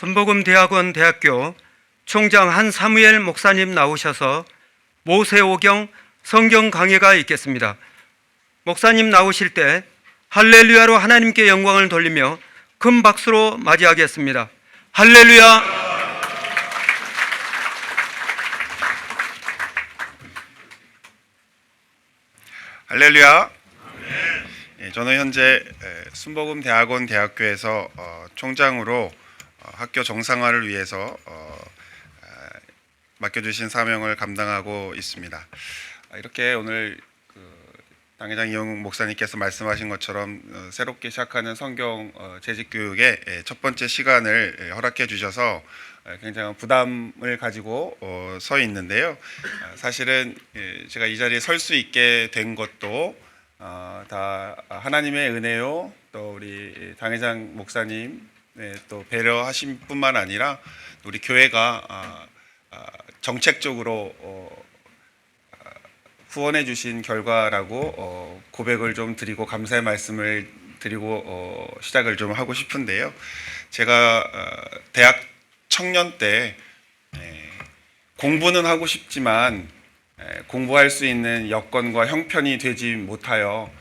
순복음대학원 대학교 총장 한사무엘 목사님 나오셔서 모세오경 성경 강해가 있겠습니다. 목사님 나오실 때 할렐루야로 하나님께 영광을 돌리며 큰 박수로 맞이하겠습니다. 할렐루야! 할렐루야. 저는 현재 순복음대학원 대학교에서 총장으로 학교 정상화를 위해서 맡겨주신 사명을 감당하고 있습니다. 이렇게 오늘 당회장 이용욱 목사님께서 말씀하신 것처럼 새롭게 시작하는 성경 재직교육의 첫 번째 시간을 허락해 주셔서 굉장한 부담을 가지고 서 있는데요. 사실은 제가 이 자리에 설 수 있게 된 것도 다 하나님의 은혜요, 또 우리 당회장 목사님 또 배려하신 뿐만 아니라 우리 교회가 정책적으로 후원해 주신 결과라고 고백을 좀 드리고 감사의 말씀을 드리고 시작을 좀 하고 싶은데요. 제가 대학 청년 때 공부는 하고 싶지만 공부할 수 있는 여건과 형편이 되지 못하여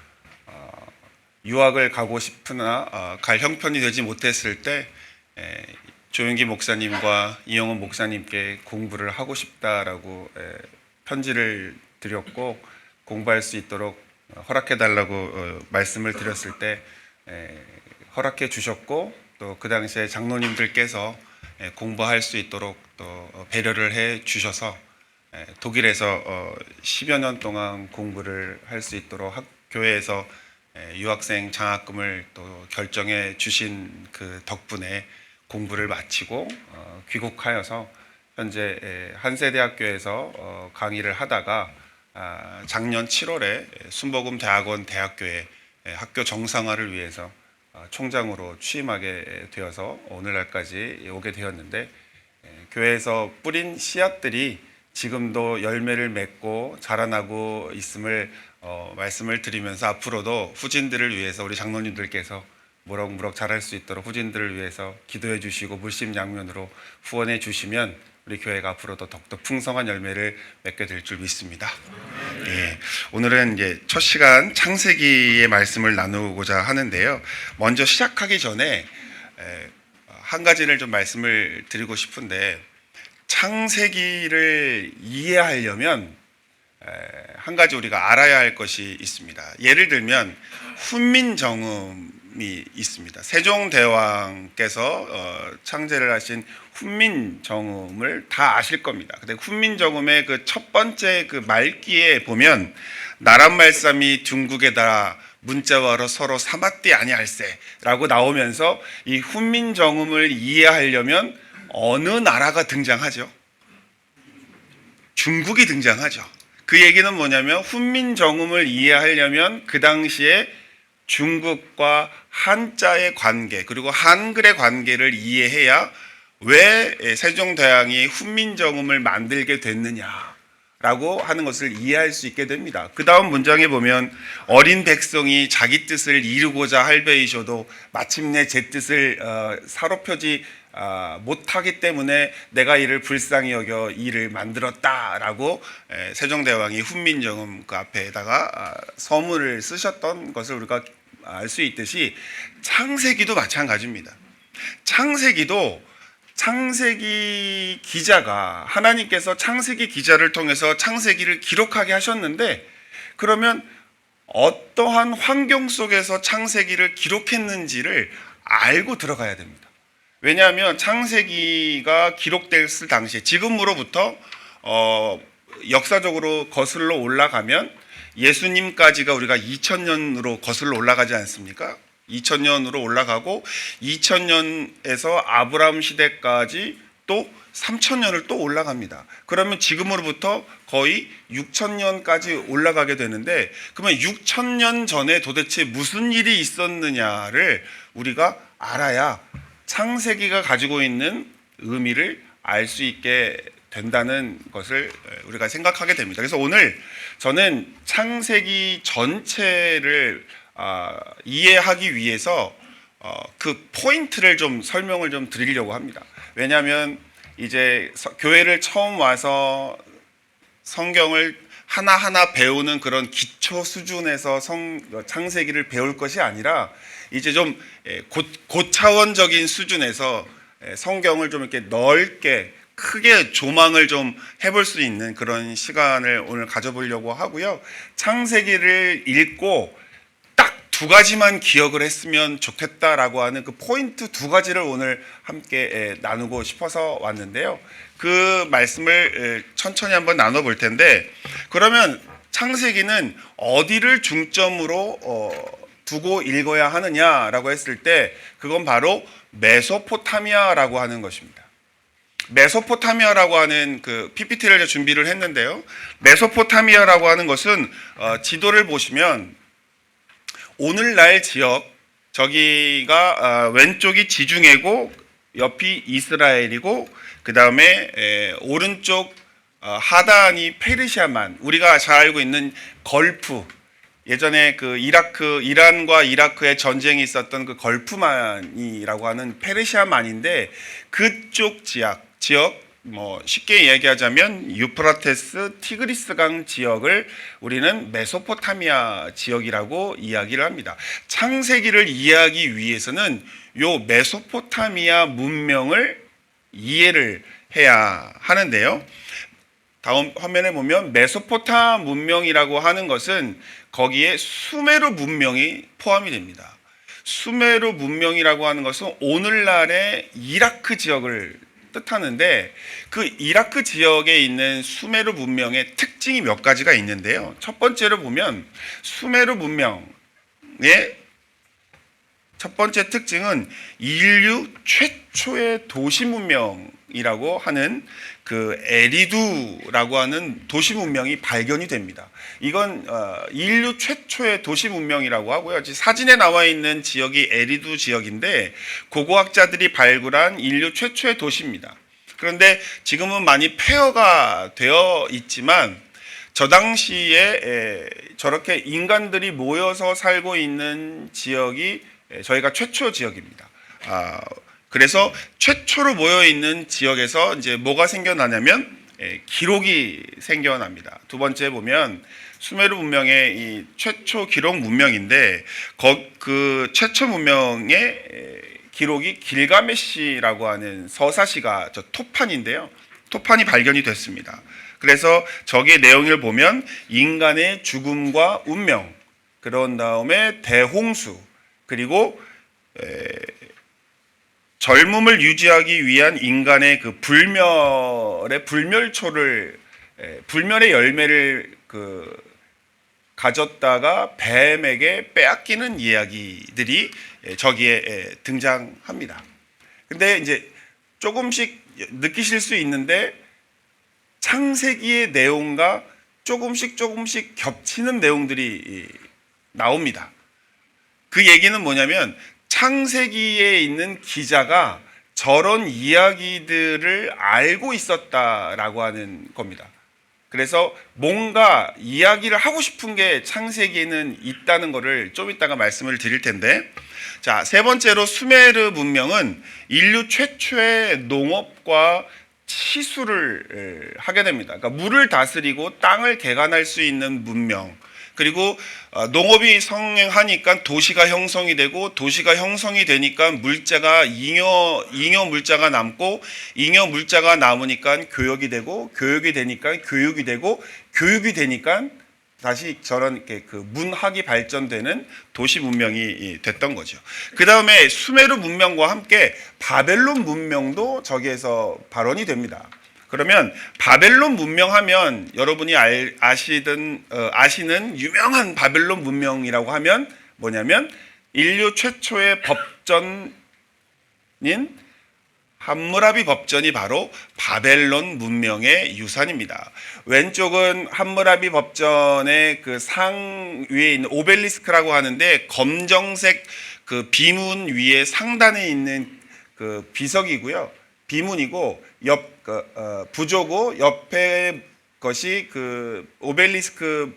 유학을 가고 싶으나 갈 형편이 되지 못했을 때 조윤기 목사님과 이영훈 목사님께 공부를 하고 싶다라고 편지를 드렸고 공부할 수 있도록 허락해 달라고 말씀을 드렸을 때 허락해 주셨고 또 그 당시에 장로님들께서 공부할 수 있도록 또 배려를 해 주셔서 독일에서 10여 년 동안 공부를 할 수 있도록 교회에서 유학생 장학금을 또 결정해 주신 그 덕분에 공부를 마치고 귀국하여서 현재 한세대학교에서 강의를 하다가 작년 7월에 순복음대학원 대학교에 학교 정상화를 위해서 총장으로 취임하게 되어서 오늘날까지 오게 되었는데 교회에서 뿌린 씨앗들이 지금도 열매를 맺고 자라나고 있음을 말씀을 드리면서 앞으로도 후진들을 위해서 우리 장로님들께서 무럭무럭 자랄 수 있도록 후진들을 위해서 기도해 주시고 물심양면으로 후원해 주시면 우리 교회가 앞으로도 더욱더 풍성한 열매를 맺게 될 줄 믿습니다. 오늘은 이제 첫 시간 창세기의 말씀을 나누고자 하는데요. 먼저 시작하기 전에 한 가지를 좀 말씀을 드리고 싶은데 창세기를 이해하려면 한 가지 우리가 알아야 할 것이 있습니다. 예를 들면 훈민정음이 있습니다. 세종대왕께서 창제를 하신 훈민정음을 다 아실 겁니다. 근데 훈민정음의 그 첫 번째 그 말기에 보면 나란말씀이 둥국에다 문자와로 서로 사맞디 아니할세라고 나오면서 이 훈민정음을 이해하려면 어느 나라가 등장하죠? 중국이 등장하죠. 그 얘기는 뭐냐면 훈민정음을 이해하려면 그 당시에 중국과 한자의 관계 그리고 한글의 관계를 이해해야 왜 세종대왕이 훈민정음을 만들게 됐느냐라고 하는 것을 이해할 수 있게 됩니다. 그 다음 문장에 보면 어린 백성이 자기 뜻을 이루고자 할배이셔도 마침내 제 뜻을 사롭혀지 못하기 때문에 내가 이를 불쌍히 여겨 이를 만들었다라고 세종대왕이 훈민정음 그 앞에다가 서문을 쓰셨던 것을 우리가 알 수 있듯이 창세기도 마찬가지입니다. 창세기 기자가 하나님께서 창세기 기자를 통해서 창세기를 기록하게 하셨는데 그러면 어떠한 환경 속에서 창세기를 기록했는지를 알고 들어가야 됩니다. 왜냐하면 창세기가 기록됐을 당시에 지금으로부터 역사적으로 거슬러 올라가면 예수님까지가 우리가 2000년으로 거슬러 올라가지 않습니까? 2000년으로 올라가고 2000년에서 아브라함 시대까지 또 3000년을 또 올라갑니다. 그러면 지금으로부터 거의 6000년까지 올라가게 되는데 그러면 6000년 전에 도대체 무슨 일이 있었느냐를 우리가 알아야 창세기가 가지고 있는 의미를 알 수 있게 된다는 것을 우리가 생각하게 됩니다. 그래서 오늘 저는 창세기 전체를 이해하기 위해서 그 포인트를 좀 설명을 좀 드리려고 합니다. 왜냐하면 이제 교회를 처음 와서 성경을 하나하나 배우는 그런 기초 수준에서 창세기를 배울 것이 아니라 이제 좀 고차원적인 수준에서 성경을 좀 이렇게 넓게 크게 조망을 좀 해볼 수 있는 그런 시간을 오늘 가져보려고 하고요. 창세기를 읽고 딱 두 가지만 기억을 했으면 좋겠다라고 하는 그 포인트 두 가지를 오늘 함께 나누고 싶어서 왔는데요. 그 말씀을 천천히 한번 나눠볼 텐데, 그러면 창세기는 어디를 중점으로 두고 읽어야 하느냐라고 했을 때 그건 바로 메소포타미아라고 하는 것입니다. 메소포타미아라고 하는 그 PPT를 준비를 했는데요. 메소포타미아라고 하는 것은 지도를 보시면 오늘날 지역, 저기가 왼쪽이 지중해고 옆이 이스라엘이고 그 다음에 오른쪽 하단이 페르시아만, 우리가 잘 알고 있는 걸프, 예전에 그 이란과 이라크의 전쟁이 있었던 그 걸프만이라고 하는 페르시아만인데, 그쪽 지역 뭐 쉽게 이야기하자면 유프라테스 티그리스강 지역을 우리는 메소포타미아 지역이라고 이야기를 합니다. 창세기를 이해하기 위해서는 요 메소포타미아 문명을 이해를 해야 하는데요. 다음 화면에 보면 메소포타 문명이라고 하는 것은 거기에 수메르 문명이 포함이 됩니다. 수메르 문명이라고 하는 것은 오늘날의 이라크 지역을 뜻하는데, 그 이라크 지역에 있는 수메르 문명의 특징이 몇 가지가 있는데요. 첫 번째로 보면 수메르 문명의 첫 번째 특징은 인류 최초의 도시 문명이라고 하는 그 에리두라고 하는 도시 문명이 발견이 됩니다. 이건 인류 최초의 도시 문명이라고 하고요. 사진에 나와 있는 지역이 에리두 지역인데 고고학자들이 발굴한 인류 최초의 도시입니다. 그런데 지금은 많이 폐허가 되어 있지만 저 당시에 저렇게 인간들이 모여서 살고 있는 지역이 저희가 최초 지역입니다. 그래서 최초로 모여 있는 지역에서 이제 뭐가 생겨나냐면 기록이 생겨납니다. 두 번째 보면 수메르 문명의 이 최초 기록 문명인데 그 최초 문명의 기록이 길가메시라고 하는 서사시가 저 토판인데요. 토판이 발견이 됐습니다. 그래서 저기의 내용을 보면 인간의 죽음과 운명, 그런 다음에 대홍수, 그리고 젊음을 유지하기 위한 인간의 그 불멸의 열매를 가졌다가 뱀에게 빼앗기는 이야기들이 저기에 등장합니다. 근데 이제 조금씩 느끼실 수 있는데 창세기의 내용과 조금씩 겹치는 내용들이 나옵니다. 그 얘기는 뭐냐면 창세기에 있는 기자가 저런 이야기들을 알고 있었다라고 하는 겁니다. 그래서 뭔가 이야기를 하고 싶은 게 창세기에는 있다는 것을 좀 이따가 말씀을 드릴 텐데, 자, 세 번째로 수메르 문명은 인류 최초의 농업과 치수를 하게 됩니다. 그러니까 물을 다스리고 땅을 개간할 수 있는 문명, 그리고 농업이 성행하니까 도시가 형성이 되고, 도시가 형성이 되니까 물자가 잉여 물자가 남고, 잉여 물자가 남으니까 교역이 되고, 교역이 되니까 교육이 되고, 교육이 되니까 다시 저런 그 문학이 발전되는 도시 문명이 됐던 거죠. 그 다음에 수메르 문명과 함께 바벨론 문명도 저기에서 발원이 됩니다. 그러면 바벨론 문명하면 여러분이 아시는 유명한 바벨론 문명이라고 하면 뭐냐면 인류 최초의 법전인 함무라비 법전이 바로 바벨론 문명의 유산입니다. 왼쪽은 함무라비 법전의 그 상 위에 있는 오벨리스크라고 하는데, 검정색 그 비문 위에 상단에 있는 그 비석이고요. 비문이고 부조고 옆에 것이 그 오벨리스크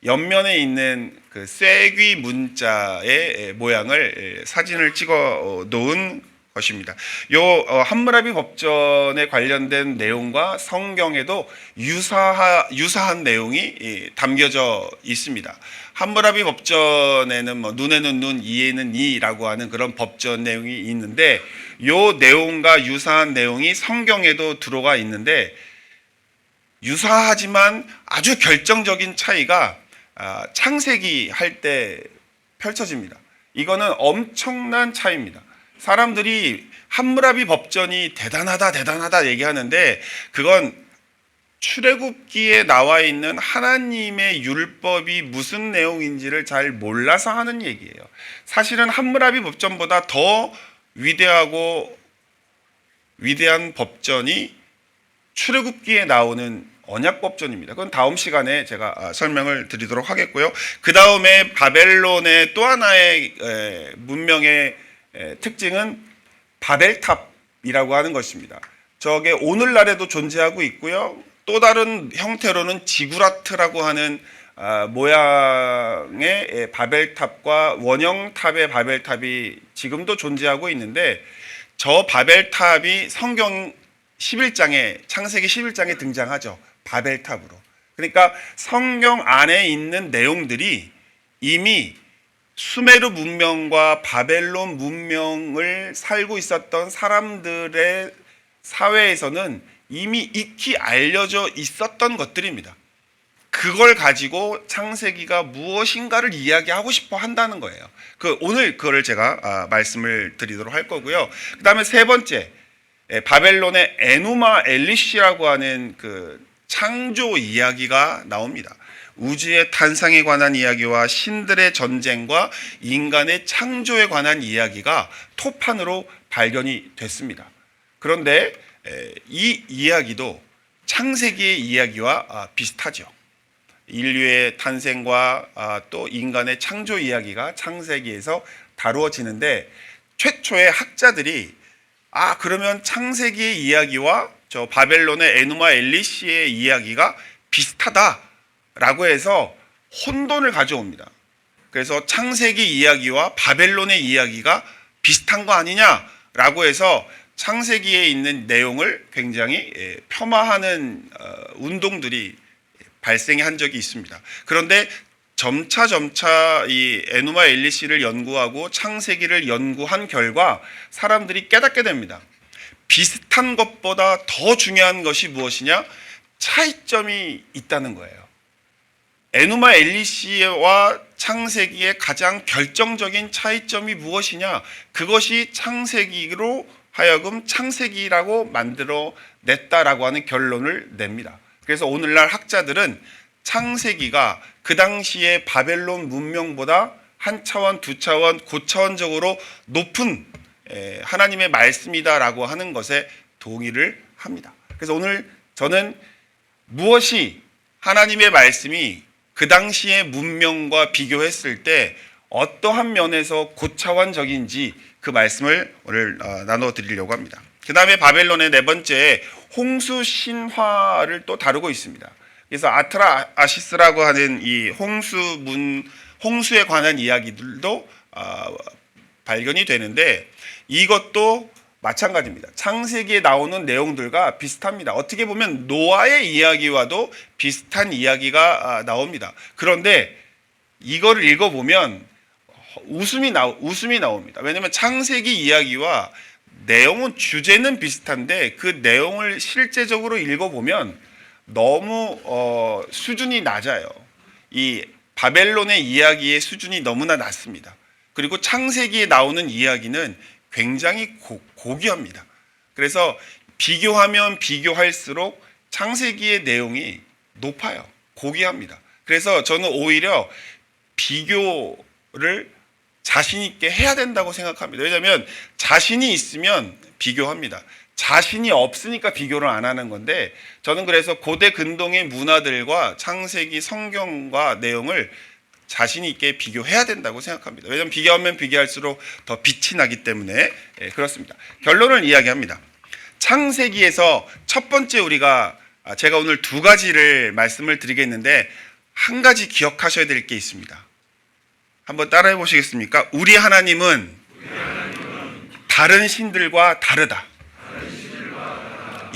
옆면에 있는 그 그 쐐귀 문자의 모양을 사진을 찍어 놓은 것입니다. 요 함무라비 법전에 관련된 내용과 성경에도 유사한 내용이 담겨져 있습니다. 함무라비 법전에는 뭐 눈에는 눈, 이에는 이라고 하는 그런 법전 내용이 있는데 요 내용과 유사한 내용이 성경에도 들어가 있는데 유사하지만 아주 결정적인 차이가 창세기 할 때 펼쳐집니다. 이거는 엄청난 차이입니다. 사람들이 함무라비 법전이 대단하다 얘기하는데 그건 출애굽기에 나와 있는 하나님의 율법이 무슨 내용인지를 잘 몰라서 하는 얘기예요. 사실은 함무라비 법전보다 더 위대한 법전이 출애굽기에 나오는 언약법전입니다. 그건 다음 시간에 제가 설명을 드리도록 하겠고요. 그 다음에 바벨론의 또 하나의 문명의 특징은 바벨탑이라고 하는 것입니다. 저게 오늘날에도 존재하고 있고요. 또 다른 형태로는 지구라트라고 하는 모양의 바벨탑과 원형탑의 바벨탑이 지금도 존재하고 있는데 저 바벨탑이 성경 11장에 창세기 11장에 등장하죠. 바벨탑으로. 그러니까 성경 안에 있는 내용들이 이미 수메르 문명과 바벨론 문명을 살고 있었던 사람들의 사회에서는 이미 익히 알려져 있었던 것들입니다. 그걸 가지고 창세기가 무엇인가를 이야기하고 싶어 한다는 거예요. 오늘 그거를 제가 말씀을 드리도록 할 거고요. 그 다음에 세 번째, 바벨론의 에누마 엘리시라고 하는 그 창조 이야기가 나옵니다. 우주의 탄생에 관한 이야기와 신들의 전쟁과 인간의 창조에 관한 이야기가 토판으로 발견이 됐습니다. 그런데 이 이야기도 창세기의 이야기와 비슷하죠. 인류의 탄생과 또 인간의 창조 이야기가 창세기에서 다루어지는데 최초의 학자들이 그러면 창세기의 이야기와 저 바벨론의 에누마 엘리시의 이야기가 비슷하다라고 해서 혼돈을 가져옵니다. 그래서 창세기 이야기와 바벨론의 이야기가 비슷한 거 아니냐라고 해서 창세기에 있는 내용을 굉장히 폄하하는 운동들이 발생한 적이 있습니다. 그런데 점차 이 에누마 엘리시를 연구하고 창세기를 연구한 결과 사람들이 깨닫게 됩니다. 비슷한 것보다 더 중요한 것이 무엇이냐? 차이점이 있다는 거예요. 에누마 엘리시와 창세기의 가장 결정적인 차이점이 무엇이냐? 그것이 창세기로 하여금 창세기라고 만들어 냈다라고 하는 결론을 냅니다. 그래서 오늘날 학자들은 창세기가 그 당시의 바벨론 문명보다 한 차원, 두 차원, 고차원적으로 높은 하나님의 말씀이다라고 하는 것에 동의를 합니다. 그래서 오늘 저는 무엇이 하나님의 말씀이 그 당시의 문명과 비교했을 때 어떠한 면에서 고차원적인지 그 말씀을 오늘 나눠 드리려고 합니다. 그 다음에 바벨론의 네 번째 홍수 신화를 또 다루고 있습니다. 그래서 아트라 아시스라고 하는 이 홍수에 관한 이야기들도 발견이 되는데 이것도 마찬가지입니다. 창세기에 나오는 내용들과 비슷합니다. 어떻게 보면 노아의 이야기와도 비슷한 이야기가 나옵니다. 그런데 이거를 읽어보면 웃음이 나옵니다. 왜냐하면 창세기 이야기와 내용은 주제는 비슷한데 그 내용을 실제적으로 읽어보면 너무 수준이 낮아요. 이 바벨론의 이야기의 수준이 너무나 낮습니다. 그리고 창세기에 나오는 이야기는 굉장히 고귀합니다. 그래서 비교하면 비교할수록 창세기의 내용이 높아요. 고귀합니다. 그래서 저는 오히려 비교를 자신 있게 해야 된다고 생각합니다. 왜냐하면 자신이 있으면 비교합니다. 자신이 없으니까 비교를 안 하는 건데 저는 그래서 고대 근동의 문화들과 창세기 성경과 내용을 자신 있게 비교해야 된다고 생각합니다. 왜냐하면 비교하면 비교할수록 더 빛이 나기 때문에 그렇습니다. 결론을 이야기합니다. 창세기에서 첫 번째 제가 오늘 두 가지를 말씀을 드리겠는데 한 가지 기억하셔야 될 게 있습니다. 한번 따라해 보시겠습니까? 우리 하나님은 다른 신들과 다르다.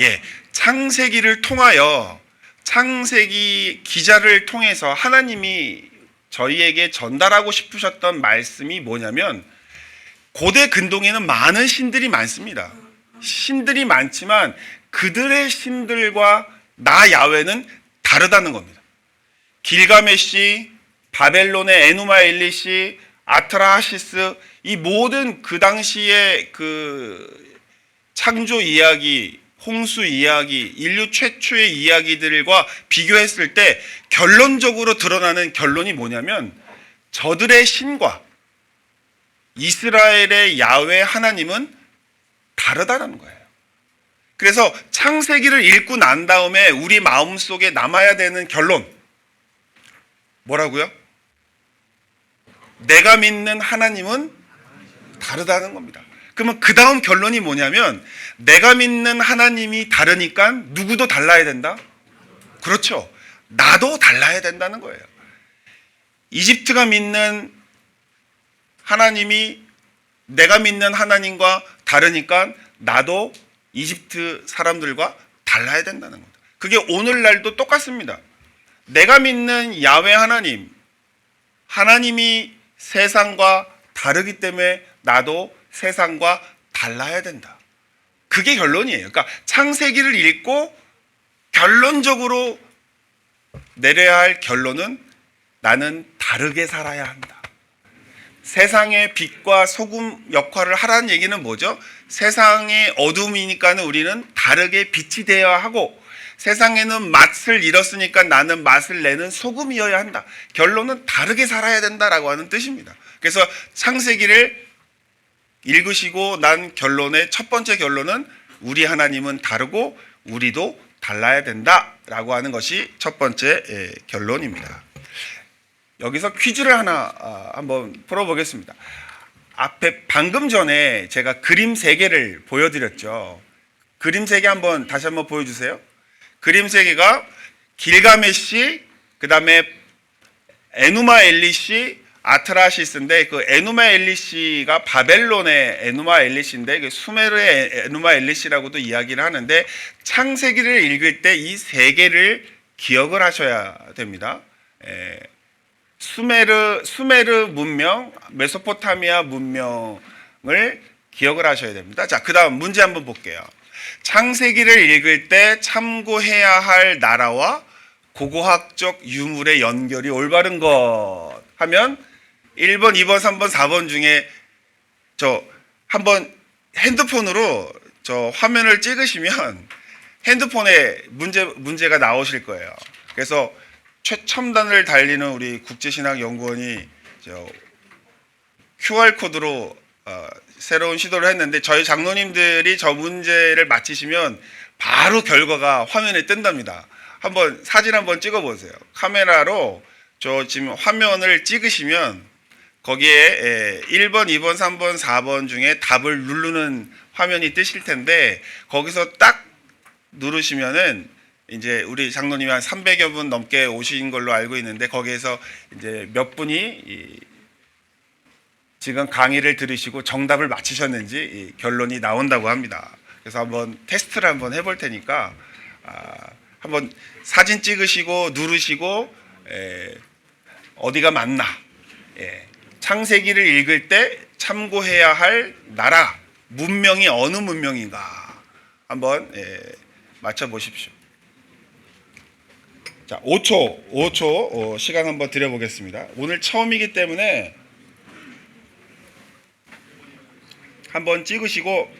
예, 창세기를 통하여 창세기 기자를 통해서 하나님이 저희에게 전달하고 싶으셨던 말씀이 뭐냐면, 고대 근동에는 많은 신들이 많습니다. 신들이 많지만 그들의 신들과 나 야훼는 다르다는 겁니다. 길가메시, 바벨론의 에누마 엘리시, 아트라하시스, 이 모든 그 당시의 그 창조 이야기, 홍수 이야기, 인류 최초의 이야기들과 비교했을 때 결론적으로 드러나는 결론이 뭐냐면, 저들의 신과 이스라엘의 야훼 하나님은 다르다는 거예요. 그래서 창세기를 읽고 난 다음에 우리 마음속에 남아야 되는 결론 뭐라고요? 내가 믿는 하나님은 다르다는 겁니다. 그러면 그 다음 결론이 뭐냐면, 내가 믿는 하나님이 다르니까 누구도 달라야 된다? 그렇죠. 나도 달라야 된다는 거예요. 이집트가 믿는 하나님이 내가 믿는 하나님과 다르니까 나도 이집트 사람들과 달라야 된다는 겁니다. 그게 오늘날도 똑같습니다. 내가 믿는 야훼 하나님이 세상과 다르기 때문에 나도 세상과 달라야 된다. 그게 결론이에요. 그러니까 창세기를 읽고 결론적으로 내려야 할 결론은 나는 다르게 살아야 한다. 세상의 빛과 소금 역할을 하라는 얘기는 뭐죠? 세상의 어둠이니까 우리는 다르게 빛이 되어야 하고, 세상에는 맛을 잃었으니까 나는 맛을 내는 소금이어야 한다. 결론은 다르게 살아야 된다라고 하는 뜻입니다. 그래서 창세기를 읽으시고 난 결론의 첫 번째 결론은 우리 하나님은 다르고 우리도 달라야 된다라고 하는 것이 첫 번째 결론입니다. 여기서 퀴즈를 하나 한번 풀어보겠습니다. 앞에 방금 전에 제가 그림 3개를 보여드렸죠. 그림 3개 한번 다시 한번 보여주세요. 그림 3개가 길가메시, 그 다음에 에누마 엘리시, 아트라시스인데, 그 에누마 엘리시가 바벨론의 에누마 엘리시인데 그 수메르의 에누마 엘리시라고도 이야기를 하는데, 창세기를 읽을 때 이 3개를 기억을 하셔야 됩니다. 수메르 문명, 메소포타미아 문명을 기억을 하셔야 됩니다. 자, 그 다음 문제 한번 볼게요. 창세기를 읽을 때 참고해야 할 나라와 고고학적 유물의 연결이 올바른 것 하면 1번, 2번, 3번, 4번 중에 저 한번 핸드폰으로 저 화면을 찍으시면 핸드폰에 문제가 나오실 거예요. 그래서 최첨단을 달리는 우리 국제신학연구원이 QR코드로 새로운 시도를 했는데, 저희 장로님들이 저 문제를 맞히시면 바로 결과가 화면에 뜬답니다. 한번 사진 한번 찍어보세요. 카메라로 저 지금 화면을 찍으시면 거기에 1번, 2번, 3번, 4번 중에 답을 누르는 화면이 뜨실 텐데, 거기서 딱 누르시면은 이제 우리 장로님이 한 300여 분 넘게 오신 걸로 알고 있는데, 거기에서 이제 몇 분이 지금 강의를 들으시고 정답을 맞히셨는지 결론이 나온다고 합니다. 그래서 한번 테스트를 한번 해볼 테니까 한번 사진 찍으시고 누르시고 어디가 맞나, 창세기를 읽을 때 참고해야 할 나라, 문명이 어느 문명인가 한번 맞춰보십시오. 자, 5초 시간 한번 드려보겠습니다. 오늘 처음이기 때문에 한번 찍으시고,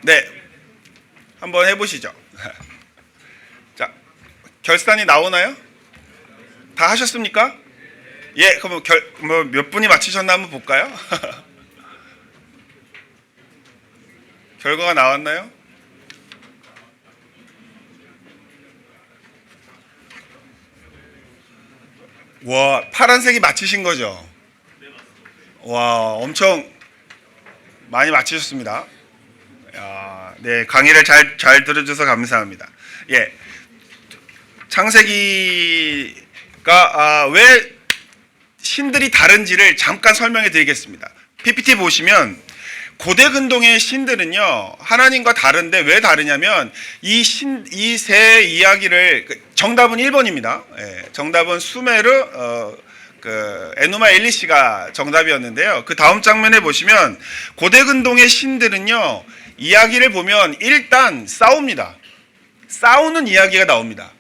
네, 한번 해보시죠. 자, 결산이 나오나요? 다 하셨습니까? 예, 그럼 몇 분이 맞히셨나 한번 볼까요? 결과가 나왔나요? 와, 파란색이 맞히신 거죠? 와, 엄청 많이 맞히셨습니다. 네, 강의를 잘 들어줘서 감사합니다. 예. 창세기가 왜 신들이 다른지를 잠깐 설명해 드리겠습니다. PPT 보시면 고대 근동의 신들은요 하나님과 다른데 왜 다르냐면 이 세 이야기를 정답은 1번입니다. 정답은 수메르 에누마 엘리시가 정답이었는데요. 그 다음 장면에 보시면 고대 근동의 신들은요 이야기를 보면 일단 싸웁니다. 싸우는 이야기가 나옵니다.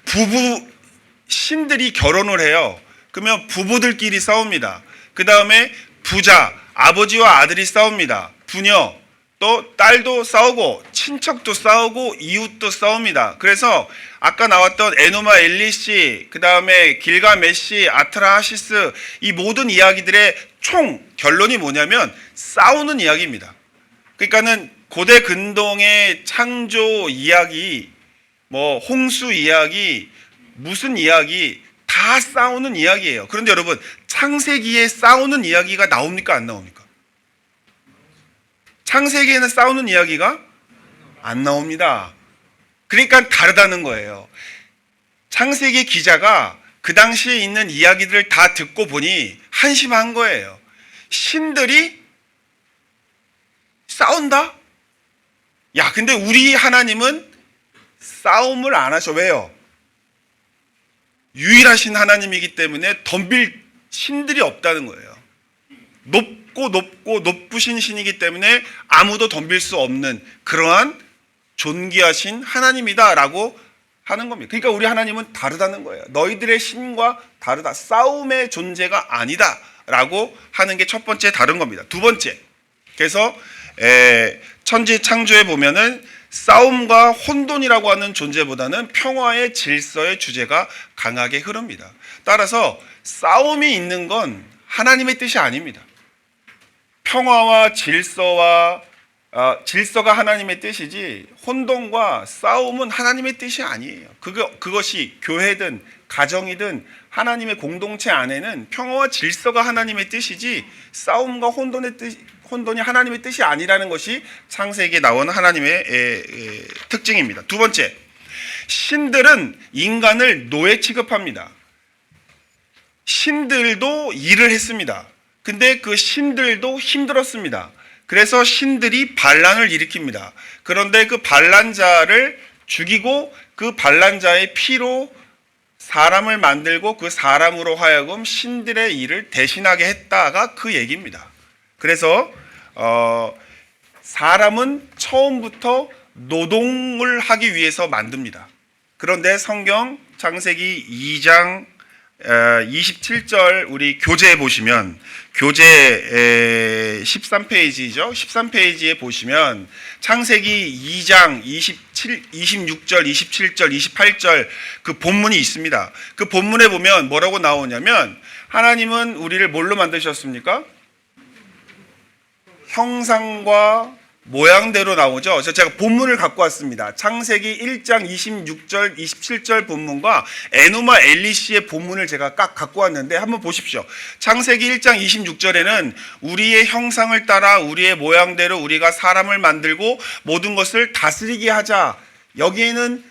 부부 신들이 결혼을 해요. 그러면 부부들끼리 싸웁니다. 그 다음에 부자, 아버지와 아들이 싸웁니다. 부녀, 또 딸도 싸우고 친척도 싸우고 이웃도 싸웁니다. 그래서 아까 나왔던 에누마 엘리시, 그 다음에 길가메시, 아트라하시스 이 모든 이야기들의 총 결론이 뭐냐면 싸우는 이야기입니다. 그러니까는 고대 근동의 창조 이야기, 뭐 홍수 이야기, 무슨 이야기 다 싸우는 이야기예요. 그런데 여러분 창세기에 싸우는 이야기가 나옵니까 안 나옵니까? 창세기에는 싸우는 이야기가 안 나옵니다. 그러니까 다르다는 거예요. 창세기 기자가 그 당시에 있는 이야기들을 다 듣고 보니 한심한 거예요. 신들이 싸운다? 야, 근데 우리 하나님은 싸움을 안 하셔. 왜요? 유일하신 하나님이기 때문에 덤빌 신들이 없다는 거예요. 높고 높으신 신이기 때문에 아무도 덤빌 수 없는 그러한 존귀하신 하나님이다라고 하는 겁니다. 그러니까 우리 하나님은 다르다는 거예요. 너희들의 신과 다르다. 싸움의 존재가 아니다라고 하는 게 첫 번째 다른 겁니다. 두 번째, 그래서 천지 창조에 보면은 싸움과 혼돈이라고 하는 존재보다는 평화의 질서의 주제가 강하게 흐릅니다. 따라서 싸움이 있는 건 하나님의 뜻이 아닙니다. 평화와 질서가 하나님의 뜻이지 혼돈과 싸움은 하나님의 뜻이 아니에요. 그것이 교회든 가정이든 하나님의 공동체 안에는 평화와 질서가 하나님의 뜻이지 싸움과 혼돈이 하나님의 뜻이 아니라는 것이 창세기에 나오는 하나님의 특징입니다. 두 번째, 신들은 인간을 노예 취급합니다. 신들도 일을 했습니다. 근데 그 신들도 힘들었습니다. 그래서 신들이 반란을 일으킵니다. 그런데 그 반란자를 죽이고 그 반란자의 피로 사람을 만들고 그 사람으로 하여금 신들의 일을 대신하게 했다가 그 얘기입니다. 그래서 사람은 처음부터 노동을 하기 위해서 만듭니다. 그런데 성경 창세기 2장 27절 우리 교재에 보시면 교재 13페이지죠. 13페이지에 보시면 창세기 2장 26절, 27절, 28절 그 본문이 있습니다. 그 본문에 보면 뭐라고 나오냐면 하나님은 우리를 뭘로 만드셨습니까? 형상과 모양대로 나오죠. 그래서 제가 본문을 갖고 왔습니다. 창세기 1장 26절, 27절 본문과 에누마 엘리시의 본문을 제가 딱 갖고 왔는데 한번 보십시오. 창세기 1장 26절에는 우리의 형상을 따라 우리의 모양대로 우리가 사람을 만들고 모든 것을 다스리게 하자. 여기에는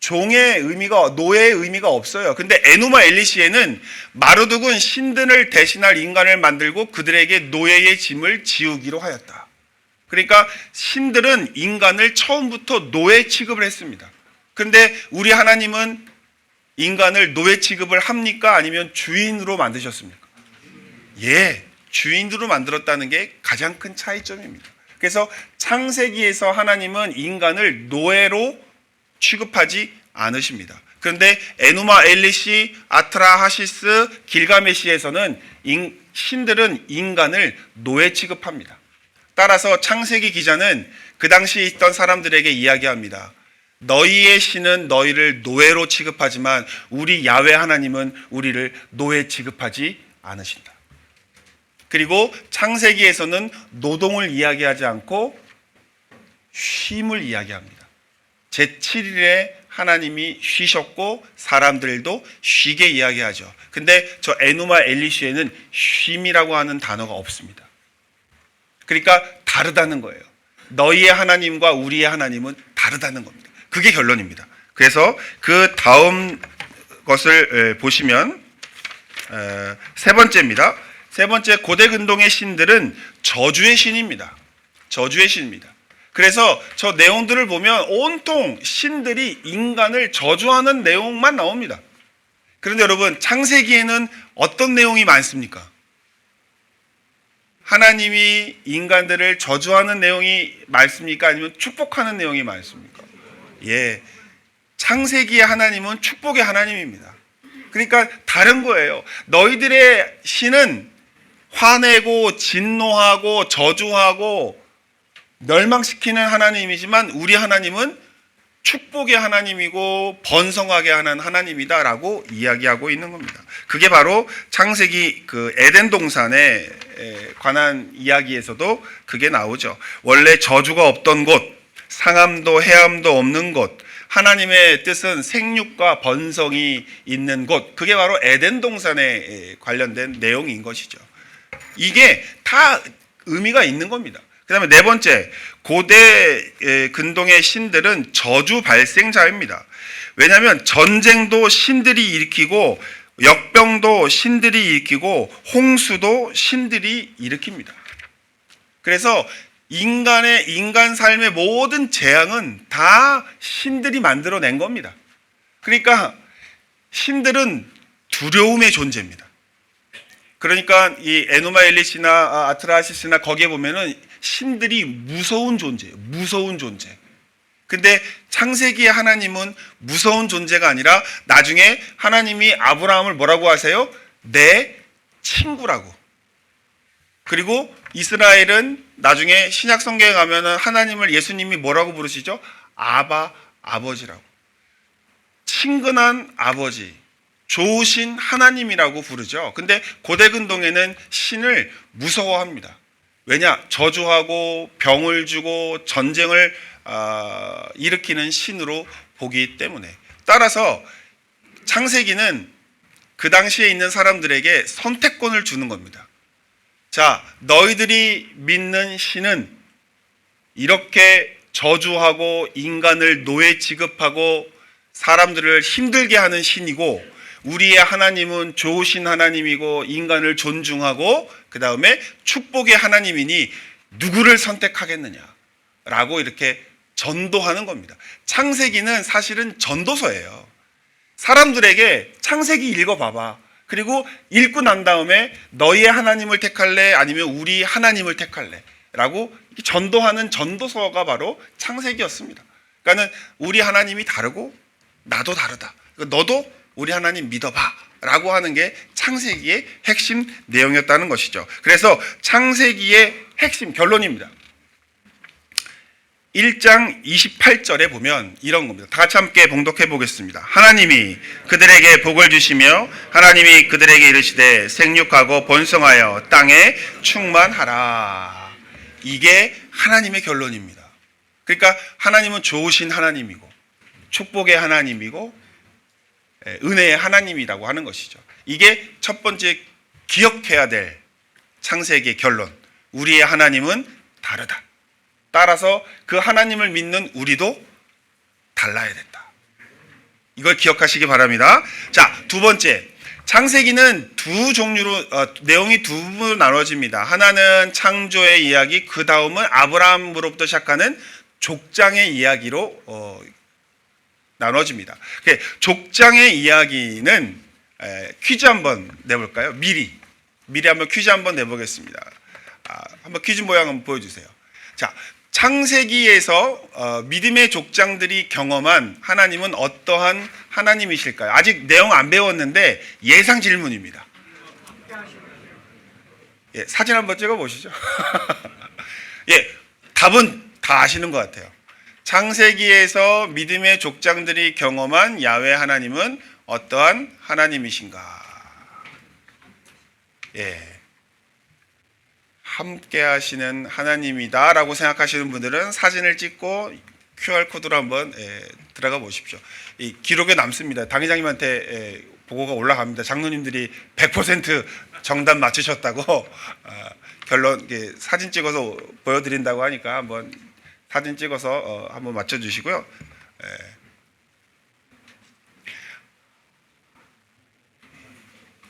종의 의미가, 노예의 의미가 없어요. 근데 에누마 엘리시에는 마르둑은 신들을 대신할 인간을 만들고 그들에게 노예의 짐을 지우기로 하였다. 그러니까 신들은 인간을 처음부터 노예 취급을 했습니다. 그런데 우리 하나님은 인간을 노예 취급을 합니까? 아니면 주인으로 만드셨습니까? 예, 주인으로 만들었다는 게 가장 큰 차이점입니다. 그래서 창세기에서 하나님은 인간을 노예로 취급하지 않으십니다. 그런데 에누마 엘리시, 아트라하시스, 길가메시에서는 신들은 인간을 노예 취급합니다. 따라서 창세기 기자는 그 당시에 있던 사람들에게 이야기합니다. 너희의 신은 너희를 노예로 취급하지만 우리 야훼 하나님은 우리를 노예 취급하지 않으신다. 그리고 창세기에서는 노동을 이야기하지 않고 쉼을 이야기합니다. 제7일에 하나님이 쉬셨고 사람들도 쉬게 이야기하죠. 근데 저 에누마 엘리시에는 쉼이라고 하는 단어가 없습니다. 그러니까 다르다는 거예요. 너희의 하나님과 우리의 하나님은 다르다는 겁니다. 그게 결론입니다. 그래서 그 다음 것을 보시면 세 번째입니다. 세 번째, 고대 근동의 신들은 저주의 신입니다. 저주의 신입니다. 그래서 저 내용들을 보면 온통 신들이 인간을 저주하는 내용만 나옵니다. 그런데 여러분, 창세기에는 어떤 내용이 많습니까? 하나님이 인간들을 저주하는 내용이 많습니까? 아니면 축복하는 내용이 많습니까? 예, 창세기의 하나님은 축복의 하나님입니다. 그러니까 다른 거예요. 너희들의 신은 화내고 진노하고 저주하고 멸망시키는 하나님이지만 우리 하나님은 축복의 하나님이고 번성하게 하는 하나님이다라고 이야기하고 있는 겁니다. 그게 바로 창세기 그 에덴 동산에 관한 이야기에서도 그게 나오죠. 원래 저주가 없던 곳, 상함도 해함도 없는 곳, 하나님의 뜻은 생육과 번성이 있는 곳, 그게 바로 에덴 동산에 관련된 내용인 것이죠. 이게 다 의미가 있는 겁니다. 그 다음에 네 번째, 고대 근동의 신들은 저주 발생자입니다. 왜냐하면 전쟁도 신들이 일으키고 역병도 신들이 일으키고 홍수도 신들이 일으킵니다. 그래서 인간 삶의 모든 재앙은 다 신들이 만들어낸 겁니다. 그러니까 신들은 두려움의 존재입니다. 그러니까 이 에노마 엘리시나 아트라시스나 거기에 보면은 신들이 무서운 존재예요. 무서운 존재. 근데 창세기의 하나님은 무서운 존재가 아니라 나중에 하나님이 아브라함을 뭐라고 하세요? 내 친구라고. 그리고 이스라엘은 나중에 신약 성경에 가면은 하나님을 예수님이 뭐라고 부르시죠? 아바, 아버지라고. 친근한 아버지, 좋으신 하나님이라고 부르죠. 근데 고대 근동에는 신을 무서워합니다. 왜냐? 저주하고 병을 주고 전쟁을 일으키는 신으로 보기 때문에. 따라서 창세기는 그 당시에 있는 사람들에게 선택권을 주는 겁니다. 자, 너희들이 믿는 신은 이렇게 저주하고 인간을 노예 취급하고 사람들을 힘들게 하는 신이고, 우리의 하나님은 좋으신 하나님이고 인간을 존중하고 그 다음에 축복의 하나님이니 누구를 선택하겠느냐라고 이렇게 전도하는 겁니다. 창세기는 사실은 전도서예요. 사람들에게 창세기 읽어봐봐. 그리고 읽고 난 다음에 너희의 하나님을 택할래? 아니면 우리 하나님을 택할래? 라고 전도하는 전도서가 바로 창세기였습니다. 그러니까 우리 하나님이 다르고 나도 다르다. 너도 우리 하나님 믿어봐 라고 하는 게 창세기의 핵심 내용이었다는 것이죠. 그래서 창세기의 핵심 결론입니다. 1장 28절에 보면 이런 겁니다. 다 같이 함께 봉독해 보겠습니다. 하나님이 그들에게 복을 주시며 하나님이 그들에게 이르시되 생육하고 번성하여 땅에 충만하라. 이게 하나님의 결론입니다. 그러니까 하나님은 좋으신 하나님이고 축복의 하나님이고 은혜의 하나님이라고 하는 것이죠. 이게 첫 번째 기억해야 될 창세기의 결론. 우리의 하나님은 다르다. 따라서 그 하나님을 믿는 우리도 달라야 된다. 이걸 기억하시기 바랍니다. 자, 두 번째. 창세기는 두 종류로 내용이 두 부분으로 나눠집니다. 하나는 창조의 이야기, 그 다음은 아브라함으로부터 시작하는 족장의 이야기로 나눠집니다. 족장의 이야기는 퀴즈 한번 내볼까요? 미리 한번 퀴즈 한번 내보겠습니다. 한번 퀴즈 모양 한번 보여주세요. 자, 창세기에서 믿음의 족장들이 경험한 하나님은 어떠한 하나님이실까요? 아직 내용 안 배웠는데 예상 질문입니다. 예, 사진 한번 찍어 보시죠. 예, 답은 다 아시는 것 같아요. 창세기에서 믿음의 족장들이 경험한 야훼 하나님은 어떠한 하나님이신가? 예, 함께 하시는 하나님이다라고 생각하시는 분들은 사진을 찍고 QR코드로 한번 들어가 보십시오. 이 기록에 남습니다. 당회장님한테 보고가 올라갑니다. 장로님들이 100% 정답 맞추셨다고 결론 사진 찍어서 보여드린다고 하니까 한번 사진 찍어서 한번 맞춰주시고요.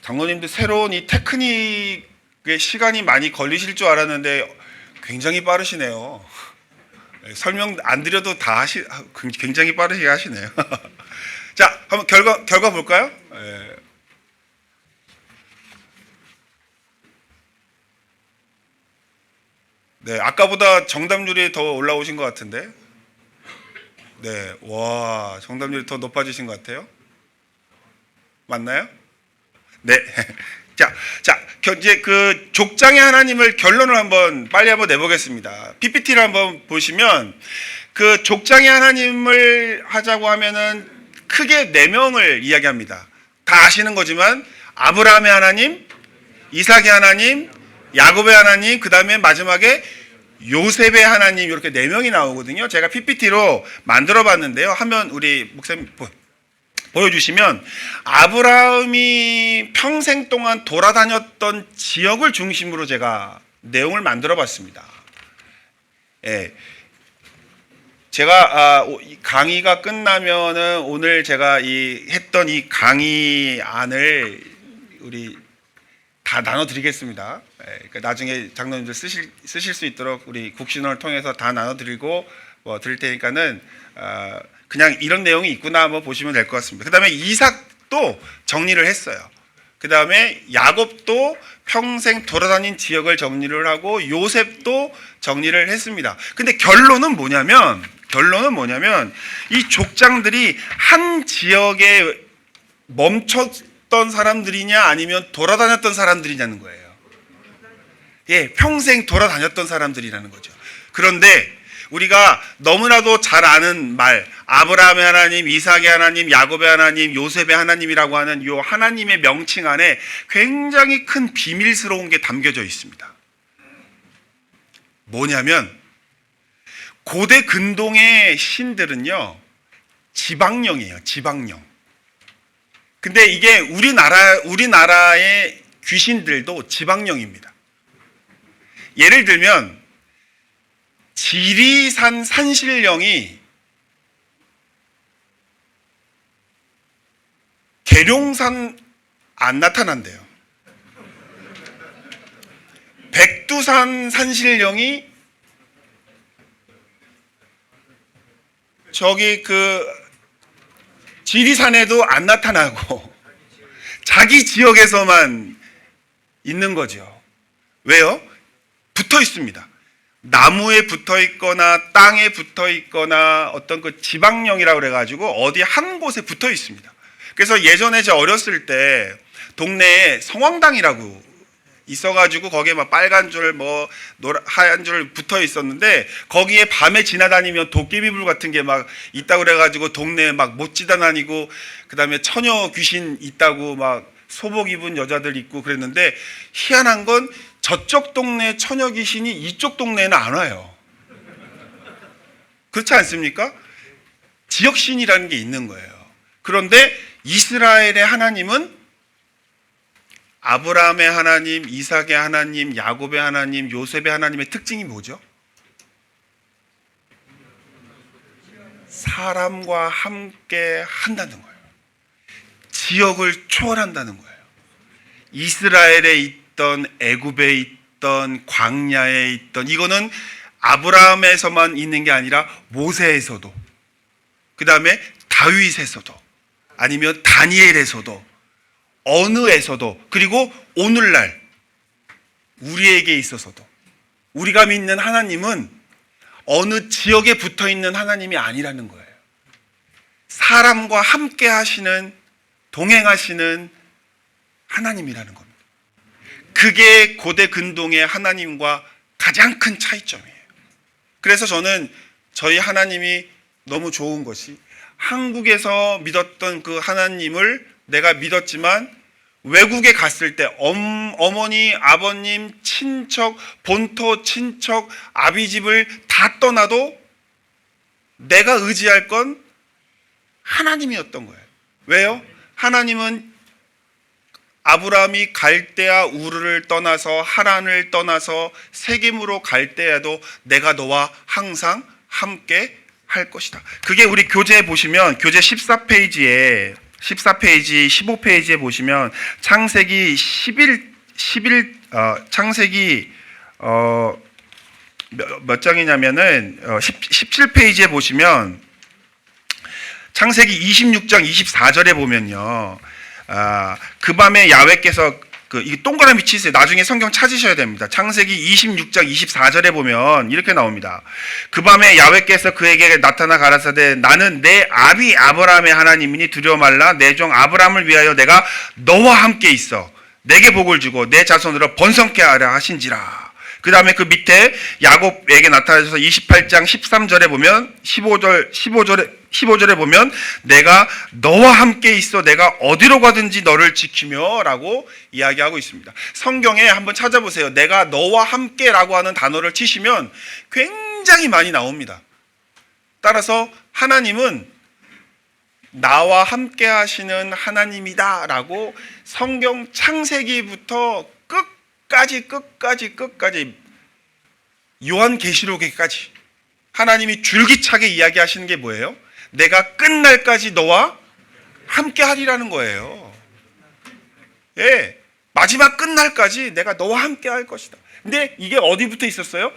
장로님도 새로운 이 테크닉에 시간이 많이 걸리실 줄 알았는데 굉장히 빠르시네요. 설명 안 드려도 굉장히 빠르시게 하시네요. 자, 한번 결과 볼까요? 네, 아까보다 정답률이 더 올라오신 것 같은데. 네, 와, 정답률이 더 높아지신 것 같아요. 맞나요? 네. 자, 이제 그 족장의 하나님을 결론을 빨리 한번 내보겠습니다. PPT를 한번 보시면 그 족장의 하나님을 하자고 하면은 크게 4명을 이야기합니다. 다 아시는 거지만 아브라함의 하나님, 이삭의 하나님, 야곱의 하나님, 그 다음에 마지막에 요셉의 하나님, 이렇게 4명이 나오거든요. 제가 PPT로 만들어 봤는데요. 하면 우리 목사님 보여주시면 아브라함이 평생 동안 돌아다녔던 지역을 중심으로 제가 내용을 만들어 봤습니다. 예. 제가 강의가 끝나면은 오늘 제가 했던 이 강의 안을 우리 다 나눠드리겠습니다. 그러니까 나중에 장로님들 쓰실 수 있도록 우리 국신원을 통해서 다 나눠드리고 드릴 테니까는 그냥 이런 내용이 있구나 한번 보시면 될 것 같습니다. 그 다음에 이삭도 정리를 했어요. 그 다음에 야곱도 평생 돌아다닌 지역을 정리를 하고 요셉도 정리를 했습니다. 근데 결론은 뭐냐면 이 족장들이 한 지역에 멈췄던 사람들이냐 아니면 돌아다녔던 사람들이냐는 거예요. 예, 평생 돌아다녔던 사람들이라는 거죠. 그런데 우리가 너무나도 잘 아는 말, 아브라함의 하나님, 이삭의 하나님, 야곱의 하나님, 요셉의 하나님이라고 하는 이 하나님의 명칭 안에 굉장히 큰 비밀스러운 게 담겨져 있습니다. 뭐냐면 고대 근동의 신들은요, 지방령이에요. 지방령. 근데 이게 우리나라의 귀신들도 지방령입니다. 예를 들면 지리산 산신령이 계룡산 안 나타난대요. 백두산 산신령이 저기 그 지리산에도 안 나타나고 자기 지역에서만 있는 거죠. 왜요? 붙어 있습니다. 나무에 붙어 있거나 땅에 붙어 있거나 어떤 그 지방령이라고 그래가지고 어디 한 곳에 붙어 있습니다. 그래서 예전에 저 어렸을 때 동네에 성황당이라고 있어가지고 거기에 막 빨간 줄 하얀 줄 붙어 있었는데 거기에 밤에 지나다니면 도깨비불 같은 게 막 있다고 그래가지고 동네에 막 못 지나다니고 그 다음에 처녀 귀신 있다고 막 소복 입은 여자들 있고 그랬는데 희한한 건 저쪽 동네 처녀 귀신이 이쪽 동네에는 안 와요. 그렇지 않습니까? 지역신이라는 게 있는 거예요. 그런데 이스라엘의 하나님은 아브라함의 하나님, 이삭의 하나님, 야곱의 하나님, 요셉의 하나님의 특징이 뭐죠? 사람과 함께 한다는 거예요. 지역을 초월한다는 거예요. 이스라엘에 있던, 애굽에 있던, 광야에 있던, 이거는 아브라함에서만 있는 게 아니라 모세에서도, 그 다음에 다윗에서도, 아니면 다니엘에서도, 어느에서도, 그리고 오늘날 우리에게 있어서도 우리가 믿는 하나님은 어느 지역에 붙어 있는 하나님이 아니라는 거예요. 사람과 함께 하시는, 동행하시는 하나님이라는 겁니다. 그게 고대 근동의 하나님과 가장 큰 차이점이에요. 그래서 저는 저희 하나님이 너무 좋은 것이 한국에서 믿었던 그 하나님을 내가 믿었지만 외국에 갔을 때 어머니, 아버님, 친척, 본토, 친척, 아비집을 다 떠나도 내가 의지할 건 하나님이었던 거예요. 왜요? 하나님은 아브라함이 갈대아 우르를 떠나서 하란을 떠나서 세겜으로 갈 때에도 내가 너와 항상 함께 할 것이다. 그게 우리 교재 보시면 교재 14페이지에 14페이지, 15페이지에 보시면 창세기 17페이지에 보시면 창세기 26장 24절에 보면요. 그 밤에 야훼께서 이 동그라미 치세요. 나중에 성경 찾으셔야 됩니다. 창세기 26장 24절에 보면 이렇게 나옵니다. 그 밤에 야훼께서 그에게 나타나 가라사대 나는 내 아비 아브라함의 하나님이니 두려워 말라. 내 종 아브라함을 위하여 내가 너와 함께 있어 내게 복을 주고 내 자손으로 번성케 하라 하신지라. 그 다음에 그 밑에 야곱에게 나타나셔서 28장 13절에 보면 15절에 보면 내가 너와 함께 있어 내가 어디로 가든지 너를 지키며 라고 이야기하고 있습니다. 성경에 한번 찾아보세요. 내가 너와 함께 라고 하는 단어를 치시면 굉장히 많이 나옵니다. 따라서 하나님은 나와 함께 하시는 하나님이다 라고 성경 창세기부터 끝까지 요한계시록에까지 하나님이 줄기차게 이야기하시는 게 뭐예요? 내가 끝날까지 너와 함께 하리라는 거예요. 예, 마지막 끝날까지 내가 너와 함께 할 것이다. 근데 이게 어디부터 있었어요?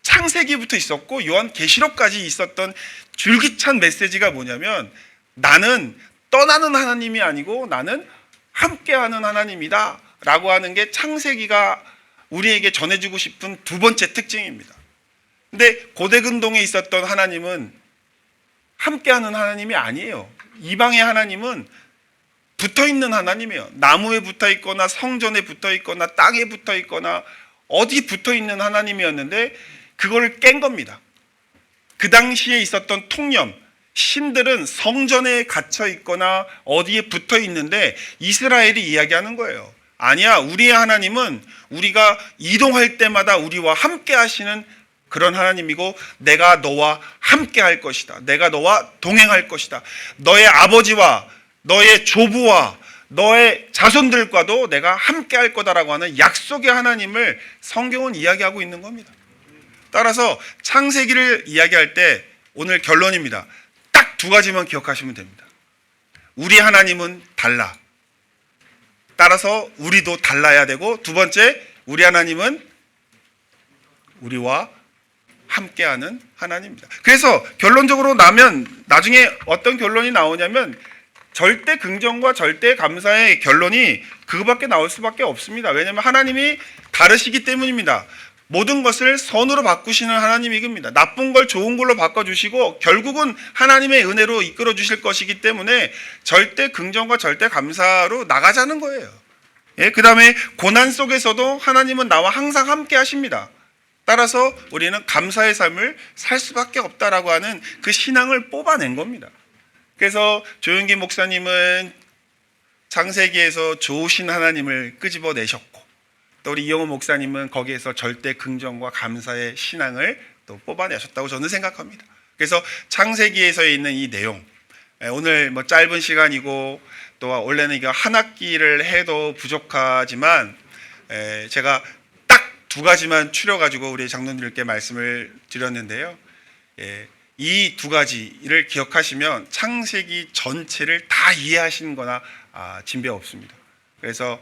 창세기부터 있었고 요한계시록까지 있었던 줄기찬 메시지가 뭐냐면 나는 떠나는 하나님이 아니고 나는 함께하는 하나님이다 라고 하는 게 창세기가 우리에게 전해주고 싶은 두 번째 특징입니다. 근데 고대근동에 있었던 하나님은 함께하는 하나님이 아니에요. 이방의 하나님은 붙어있는 하나님이에요. 나무에 붙어있거나 성전에 붙어있거나 땅에 붙어있거나 어디 붙어있는 하나님이었는데 그걸 깬 겁니다. 그 당시에 있었던 통념, 신들은 성전에 갇혀 있거나 어디에 붙어 있는데 이스라엘이 이야기하는 거예요. 아니야, 우리의 하나님은 우리가 이동할 때마다 우리와 함께 하시는 그런 하나님이고 내가 너와 함께 할 것이다. 내가 너와 동행할 것이다. 너의 아버지와 너의 조부와 너의 자손들과도 내가 함께 할 거다라고 하는 약속의 하나님을 성경은 이야기하고 있는 겁니다. 따라서 창세기를 이야기할 때 오늘 결론입니다. 딱 두 가지만 기억하시면 됩니다. 우리 하나님은 달라. 따라서 우리도 달라야 되고 두 번째, 우리 하나님은 우리와 함께하는 하나님입니다. 그래서 결론적으로 나중에 어떤 결론이 나오냐면 절대 긍정과 절대 감사의 결론이 그거밖에 나올 수밖에 없습니다. 왜냐하면 하나님이 다르시기 때문입니다. 모든 것을 선으로 바꾸시는 하나님이깁니다. 나쁜 걸 좋은 걸로 바꿔주시고 결국은 하나님의 은혜로 이끌어 주실 것이기 때문에 절대 긍정과 절대 감사로 나가자는 거예요. 예, 그 다음에 고난 속에서도 하나님은 나와 항상 함께 하십니다. 따라서 우리는 감사의 삶을 살 수밖에 없다라고 하는 그 신앙을 뽑아낸 겁니다. 그래서 조윤기 목사님은 창세기에서 좋으신 하나님을 끄집어내셨고 또 우리 이영호 목사님은 거기에서 절대 긍정과 감사의 신앙을 또 뽑아내셨다고 저는 생각합니다. 그래서 창세기에서 있는 이 내용, 오늘 짧은 시간이고 또 원래는 이거 한 학기를 해도 부족하지만 제가 딱 두 가지만 추려가지고 우리 장로님들께 말씀을 드렸는데요. 이 두 가지를 기억하시면 창세기 전체를 다 이해하시는 거나 진배 없습니다. 그래서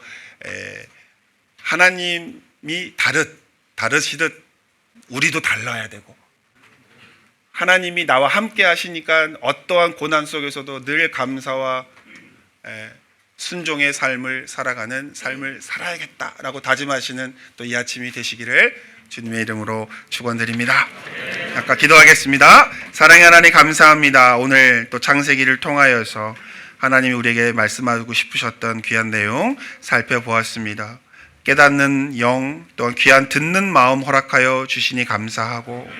하나님이 다르시듯 우리도 달라야 되고 하나님이 나와 함께 하시니까 어떠한 고난 속에서도 늘 감사와 순종의 삶을 살아가는 삶을 살아야겠다라고 다짐하시는 또 이 아침이 되시기를 주님의 이름으로 축원드립니다. 아까 기도하겠습니다. 사랑의 하나님 감사합니다. 오늘 또 창세기를 통하여서 하나님이 우리에게 말씀하고 싶으셨던 귀한 내용 살펴보았습니다. 깨닫는 영 또한 귀한 듣는 마음 허락하여 주시니 감사하고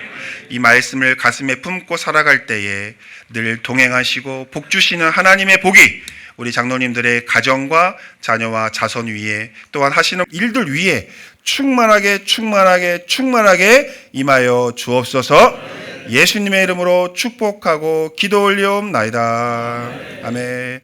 이 말씀을 가슴에 품고 살아갈 때에 늘 동행하시고 복 주시는 하나님의 복이 우리 장로님들의 가정과 자녀와 자손 위에 또한 하시는 일들 위에 충만하게 임하여 주옵소서. 예수님의 이름으로 축복하고 기도 올리옵나이다. 아멘.